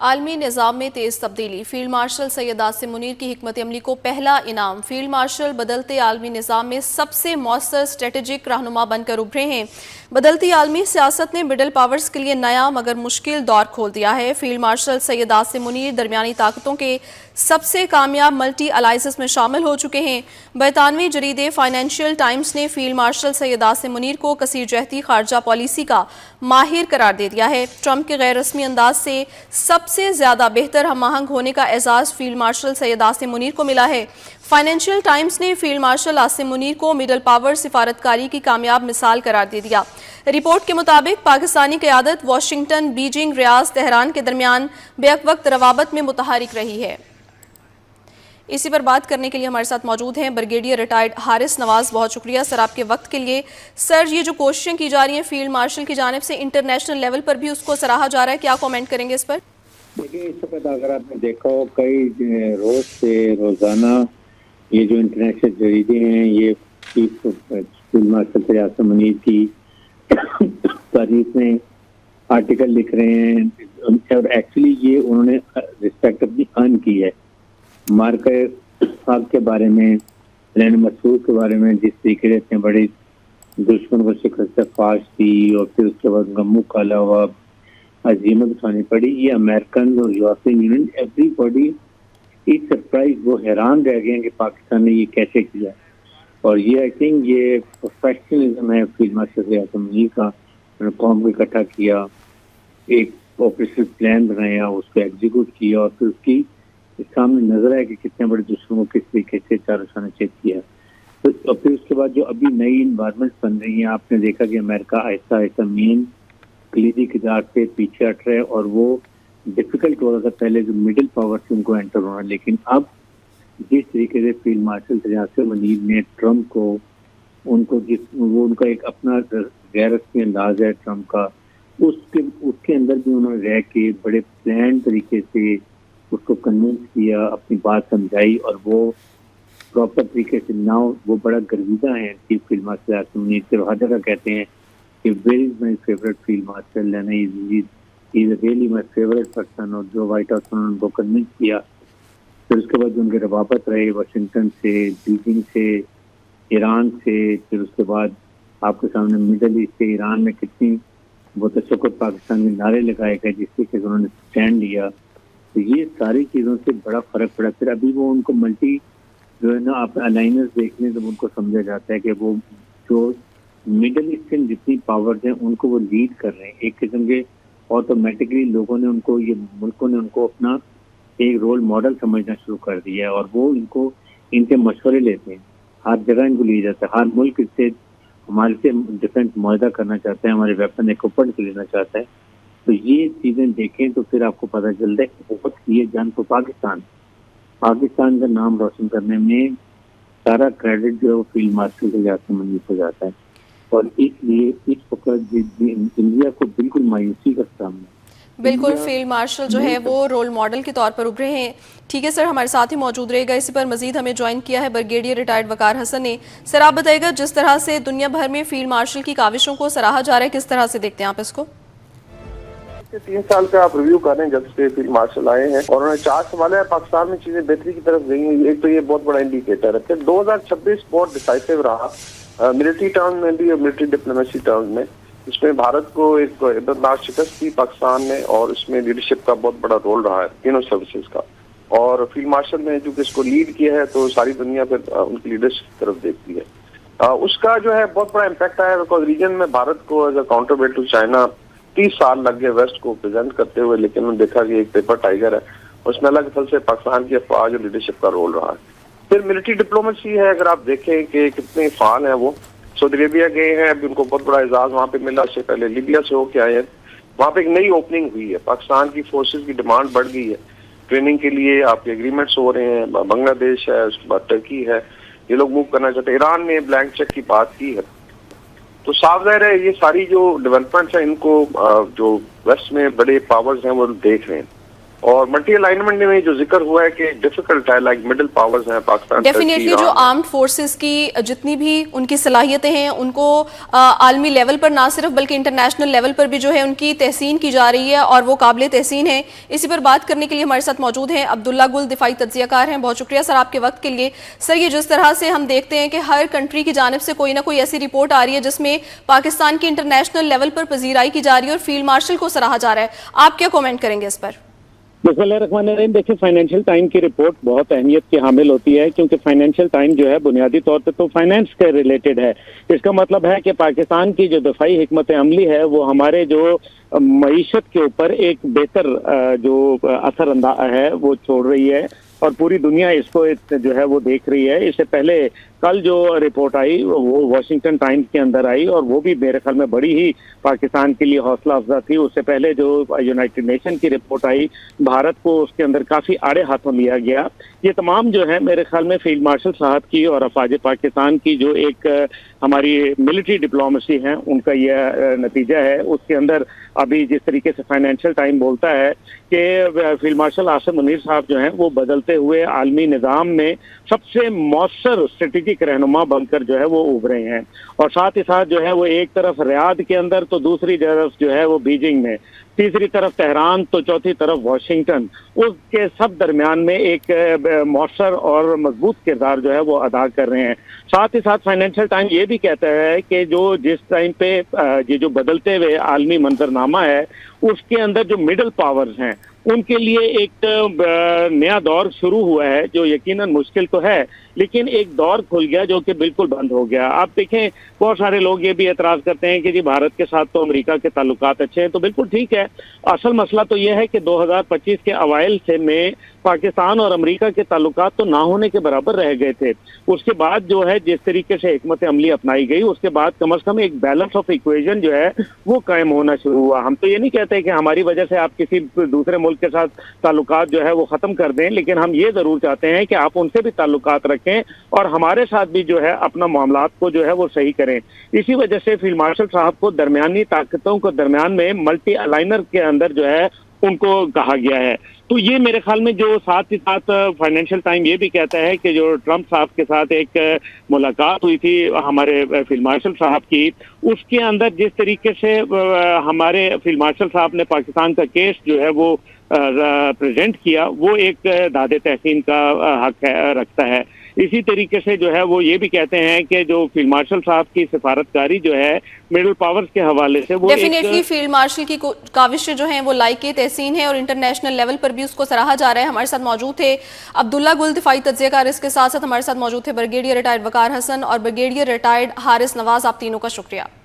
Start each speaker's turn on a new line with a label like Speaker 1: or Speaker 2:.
Speaker 1: عالمی نظام میں تیز تبدیلی، فیلڈ مارشل سید عاصم منیر کی حکمت عملی کو پہلا انعام۔ فیلڈ مارشل بدلتے عالمی نظام میں سب سے مؤثر اسٹریٹجک رہنما بن کر ابھرے ہیں۔ بدلتی عالمی سیاست نے مڈل پاورز کے لیے نیا مگر مشکل دور کھول دیا ہے۔ فیلڈ مارشل سید عاصم منیر درمیانی طاقتوں کے سب سے کامیاب ملٹی الائزز میں شامل ہو چکے ہیں۔ برطانوی جریدے فائنینشیل ٹائمز نے فیلڈ مارشل سید عاصم منیر کو کثیر جہتی خارجہ پالیسی کا ماہر قرار دے دیا ہے۔ ٹرمپ کے غیر رسمی انداز سے سب سے زیادہ بہتر ہم آہنگ ہونے کا اعزاز فیلڈ مارشل سید عاصم منیر کو ملا ہے۔ فائنینشیل ٹائمز نے فیلڈ مارشل عاصم منیر کو مڈل پاور سفارتکاری کی کامیاب مثال قرار دے دیا۔ رپورٹ کے مطابق پاکستانی قیادت واشنگٹن، بیجنگ، ریاض، تہران کے درمیان بیک وقت روابط میں متحرک رہی ہے۔ اسی پر بات کرنے کے لیے ہمارے ساتھ موجود ہیں بریگیڈیئر ریٹائرڈ حارث نواز۔ بہت شکریہ سر آپ کے وقت کے لیے۔ سر، یہ جو کوششیں کی جا رہی ہیں فیلڈ مارشل کی جانب سے انٹرنیشنل لیول پر بھی اس کو سراہا جا رہا ہے، کیا کومنٹ کریں گے اس پر؟
Speaker 2: دیکھیں، اس وقت اگر آپ نے دیکھا ہو کئی روزانہ یہ جو انٹرنیشنل جریدے ہیں یہ فیلڈ مارشل سید عاصم منیر کی تاریخ میں آرٹیکل لکھ رہے ہیں، اور ایکچولی یہ انہوں نے رسپیکٹ اپنی ارن کی ہے۔ مارکر صاحب کے بارے میں، رین مسعود کے بارے میں، جس طریقے سے اتنے بڑے دشمن کو شکست فاش دی اور پھر اس کے بعد ان کا منہ کالا ہوا، عظیمت اٹھانی پڑی، یہ امریکن اور European union every body is surprise, وہ حیران رہ گئے ہیں کہ پاکستان نے یہ کیسے کیا۔ اور یہ آئی تھنک یہ پروفیشنلزم ہے فیلڈ مارشل سید عاصم منیر کا۔ انہوں نے قوم کو اکٹھا کیا، ایک آپریشنل پلان بنایا، اس کو ایگزیکیوٹ کیا، اور پھر اس کی سامنے نظر ہے کہ کتنے بڑے دشمنوں کو کس طریقے سے چاروں شانے چیک کیا۔ تو پھر اس کے بعد جو ابھی نئی انوائرمنٹ بن رہی ہیں، آپ نے دیکھا کہ امریکہ آہستہ آہستہ مین کلیدی کردار سے پیچھے ہٹ رہے، اور وہ ڈیفیکلٹ ہو رہا تھا پہلے جو مڈل پاور سے ان کو انٹر ہونا، لیکن اب جس طریقے سے فیلڈ مارشل سید عاصم منیر نے ٹرمپ کو ان کا ایک اپنا غیر رسمی انداز ہے ٹرمپ کا، اس کے اندر بھی انہوں نے رہ کے بڑے پلان طریقے سے اس کو کنونس کیا، اپنی بات سمجھائی، اور وہ پراپر طریقے سے نہ وہ بڑا گرویدہ ہیں chief field marshal Syed Asim Munir سے۔ ہر جگہ کہتے ہیں کہ where is my favourite field marshal, is really my favourite person, اور جو وائٹ ہاؤس میں ان کو کنونس کیا۔ پھر اس کے بعد ان کے روابط رہے واشنگٹن سے، بیجنگ سے، ایران سے، پھر اس کے بعد آپ کے سامنے مڈل ایسٹ سے ایران میں کتنی وہ تشکر پاکستان میں نعرے لگائے گئے جس سے کہ انہوں نے اسٹینڈ لیا۔ تو یہ ساری چیزوں سے بڑا فرق پڑا۔ پھر ابھی وہ ان کو ملٹی جو ہے نا آپ الائنس دیکھ لیں تو ان کو سمجھا جاتا ہے کہ وہ جو مڈل ایسٹرن جتنی پاورز ہیں ان کو وہ لیڈ کر رہے ہیں، ایک قسم کے آٹومیٹکلی لوگوں نے ان کو، یہ ملکوں نے ان کو اپنا ایک رول ماڈل سمجھنا شروع کر دیا ہے، اور وہ ان سے مشورے لیتے ہیں، ہر جگہ ان کو لیا جاتا ہے، ہر ملک اس سے ہمارے سے ڈیفینس معاہدہ کرنا چاہتا ہے، ہمارے ویپن ایکوپمنٹ لینا چاہتا ہے۔ تو یہ چیزیں دیکھیں تو پھر آپ کو پتہ چلتا ہے کہ بہت یہ جنگ کو پاکستان کا نام روشن کرنے میں سارا کریڈٹ جو ہے وہ فیلڈ مارشل سید عاصم منیر کو جاتا ہے، اور اس لیے اس وقت انڈیا کو بالکل مایوسی کا سامنا ہے۔
Speaker 1: بالکل، فیلڈ مارشل جو ہے وہ رول ماڈل کے طور پر ابھرے ہیں۔ ٹھیک ہے سر، ہمارے ساتھ ہی موجود رہے گا۔ اسی پر مزید ہمیں جوائن کیا ہے بریگیڈیئر ریٹائرڈ وقار حسن نے۔ سر، آپ بتائیے گا جس طرح سے دنیا بھر میں فیلڈ مارشل کی کاوشوں کو سراہا جا رہا ہے، کس طرح سے دیکھتے ہیں آپ اس کو؟
Speaker 3: 3 سال کا آپ ریویو کر رہے ہیں جب سے فیلڈ مارشل آئے ہیں، اور انہوں نے 4 سنبھالا ہے، پاکستان میں چیزیں بہتری کی طرف گئی ہیں۔ ایک تو یہ بہت بڑا انڈیکیٹر ہے۔ پھر 2026 بہت ڈیسائسو رہا ملٹری ٹرم میں بھی اور ملٹری ڈپلومیسی ٹرم میں، اس میں بھارت کو ایک عبرتناک شکست دی پاکستان نے، اور اس میں لیڈرشپ کا بہت بڑا رول رہا ہے تینوں سروسز کا، اور فیلڈ مارشل نے چونکہ اس کو لیڈ کیا ہے تو ساری دنیا پھر ان کی لیڈرشپ کی طرف دیکھتی ہے۔ اس کا جو ہے بہت بڑا امپیکٹ آیا، بیکاز ریجن میں بھارت کو as a counterweight to China 30 سال لگ گئے ویسٹ کو پریزنٹ کرتے ہوئے، لیکن انہوں نے دیکھا کہ ایک پیپر ٹائیگر ہے، اس میں الگ سے پاکستان کی افواج اور لیڈرشپ کا رول رہا ہے۔ پھر ملٹری ڈپلومیسی ہے، اگر آپ دیکھیں کہ کتنے فعال ہیں وہ، سعودی عربیہ گئے ہیں، ابھی ان کو بہت بڑا اعزاز وہاں پہ ملا، اس سے پہلے لیبیا سے ہو کے آئے ہیں، وہاں پہ ایک نئی اوپننگ ہوئی ہے، پاکستان کی فورسز کی ڈیمانڈ بڑھ گئی ہے ٹریننگ کے لیے، آپ کے اگریمنٹس ہو رہے ہیں، بنگلہ دیش ہے، اس کے بعد ٹرکی ہے، یہ لوگ موو کرنا چاہتے ہیں، ایران نے بلینک چیک کی بات کی ہے۔ تو صاف ظاہر ہے یہ ساری جو ڈیولپمنٹس ہیں ان کو جو ویسٹ میں بڑے پاورز ہیں وہ دیکھ رہے ہیں، اور ملٹی الائنمنٹ میں جو ذکر ہوا ہے کہ ڈیفیکلٹ ہے، لائک مڈل پاورز ہیں پاکستان،
Speaker 1: ڈیفینیٹلی جو آرمڈ فورسز کی جتنی بھی ان کی صلاحیتیں ہیں ان کو عالمی لیول پر نہ صرف بلکہ انٹرنیشنل لیول پر بھی جو ہے ان کی تحسین کی جا رہی ہے اور وہ قابل تحسین ہے. اسی پر بات کرنے کے لیے ہمارے ساتھ موجود ہیں عبداللہ گل، دفاعی تجزیہ کار ہیں. بہت شکریہ سر آپ کے وقت کے لیے. سر یہ جس طرح سے ہم دیکھتے ہیں کہ ہر کنٹری کی جانب سے کوئی نہ کوئی ایسی رپورٹ آ رہی ہے جس میں پاکستان کی انٹرنیشنل لیول پر پذیرائی کی جا رہی ہے اور فیلڈ مارشل کو سراہا جا رہا ہے، آپ کیا کومنٹ کریں گے اس پر؟
Speaker 2: بسم اللہ الرحمن الرحیم. دیکھیں، فائنینشیل ٹائم کی رپورٹ بہت اہمیت کی حامل ہوتی ہے کیونکہ فائنینشیل ٹائم جو ہے بنیادی طور پہ تو فائنینس کے ریلیٹڈ ہے. اس کا مطلب ہے کہ پاکستان کی جو دفاعی حکمت عملی ہے وہ ہمارے جو معیشت کے اوپر ایک بہتر جو اثر انداز ہے وہ چھوڑ رہی ہے اور پوری دنیا اس کو جو ہے وہ دیکھ رہی ہے. اس سے پہلے کل جو رپورٹ آئی وہ واشنگٹن ٹائمز کے اندر آئی اور وہ بھی میرے خیال میں بڑی ہی پاکستان کے لیے حوصلہ افزا تھی. اس سے پہلے جو یونائٹڈ نیشن کی رپورٹ آئی، بھارت کو اس کے اندر کافی آڑے ہاتھوں لیا گیا. یہ تمام جو ہے میرے خیال میں فیلڈ مارشل صاحب کی اور افواج پاکستان کی جو ایک ہماری ملٹری ڈپلومیسی ہے ان کا یہ نتیجہ ہے. اس کے اندر ابھی جس طریقے سے فائنینشیل ٹائم بولتا ہے کہ فیلڈ مارشل عاصم منیر صاحب جو ہیں وہ بدلتے ہوئے عالمی نظام میں سب سے مؤثر اسٹریٹجک رہنما بن کر جو ہے وہ ابھرے ہیں. اور ساتھ ہی ساتھ جو ہے وہ ایک طرف ریاض کے اندر تو دوسری طرف جو ہے وہ بیجنگ میں، تیسری طرف تہران تو چوتھی طرف واشنگٹن، اس کے سب درمیان میں ایک مؤثر اور مضبوط کردار جو ہے وہ ادا کر رہے ہیں. ساتھ ہی ساتھ فائنینشیل ٹائم یہ بھی کہتا ہے کہ جو جس ٹائم پہ یہ جو بدلتے ہوئے عالمی منظرنامہ ہے اس کے اندر جو مڈل پاورز ہیں ان کے لیے ایک نیا دور شروع ہوا ہے جو یقیناً مشکل تو ہے لیکن ایک دور کھل گیا جو کہ بالکل بند ہو گیا. آپ دیکھیں بہت سارے لوگ یہ بھی اعتراض کرتے ہیں کہ جی بھارت کے ساتھ تو امریکہ کے تعلقات اچھے ہیں، تو بالکل ٹھیک ہے. اصل مسئلہ تو یہ ہے کہ 2025 کے اوائل سے میں پاکستان اور امریکہ کے تعلقات تو نہ ہونے کے برابر رہ گئے تھے. اس کے بعد جو ہے جس طریقے سے حکمت عملی اپنائی گئی اس کے بعد کم از کم ایک بیلنس آف ایکویژن جو ہے وہ قائم ہونا شروع ہوا. ہم تو یہ نہیں کہتے کہ ہماری وجہ سے آپ کسی دوسرے ملک کے ساتھ تعلقات جو ہے وہ ختم کر دیں، لیکن ہم یہ ضرور چاہتے ہیں کہ آپ ان سے بھی تعلقات رکھیں اور ہمارے ساتھ بھی جو ہے اپنا معاملات کو جو ہے وہ صحیح کریں. اسی وجہ سے فیلڈ مارشل صاحب کو درمیانی طاقتوں کو درمیان میں ملٹی الائنر کے اندر جو ہے ان کو کہا گیا ہے. تو یہ میرے خیال میں جو ساتھ ہی ساتھ فائنینشیل ٹائم یہ بھی کہتا ہے کہ جو ٹرمپ صاحب کے ساتھ ایک ملاقات ہوئی تھی ہمارے فیلڈ مارشل صاحب کی، اس کے اندر جس طریقے سے ہمارے فیلڈ مارشل صاحب نے پاکستان کا کیس جو ہے وہ پریزنٹ کیا وہ ایک داد تحسین کا حق رکھتا ہے. اسی طریقے سے جو ہے وہ یہ بھی کہتے ہیں کہ جو فیلڈ مارشل صاحب کی سفارتکاری جو ہے مڈل پاورز کے حوالے سے وہ
Speaker 1: ڈیفینیٹلی فیلڈ مارشل کی کاوشیں جو ہیں وہ لائق تحسین ہے اور انٹرنیشنل لیول پر بھی اس کو سراہا جا رہا ہے. ہمارے ساتھ موجود تھے عبداللہ گل، دفاعی تجزیہ کار. اس کے ساتھ ساتھ ہمارے ساتھ موجود تھے بریگیڈیئر ریٹائرڈ وقار حسن اور بریگیڈیئر ریٹائرڈ حارث نواز. آپ تینوں کا شکریہ.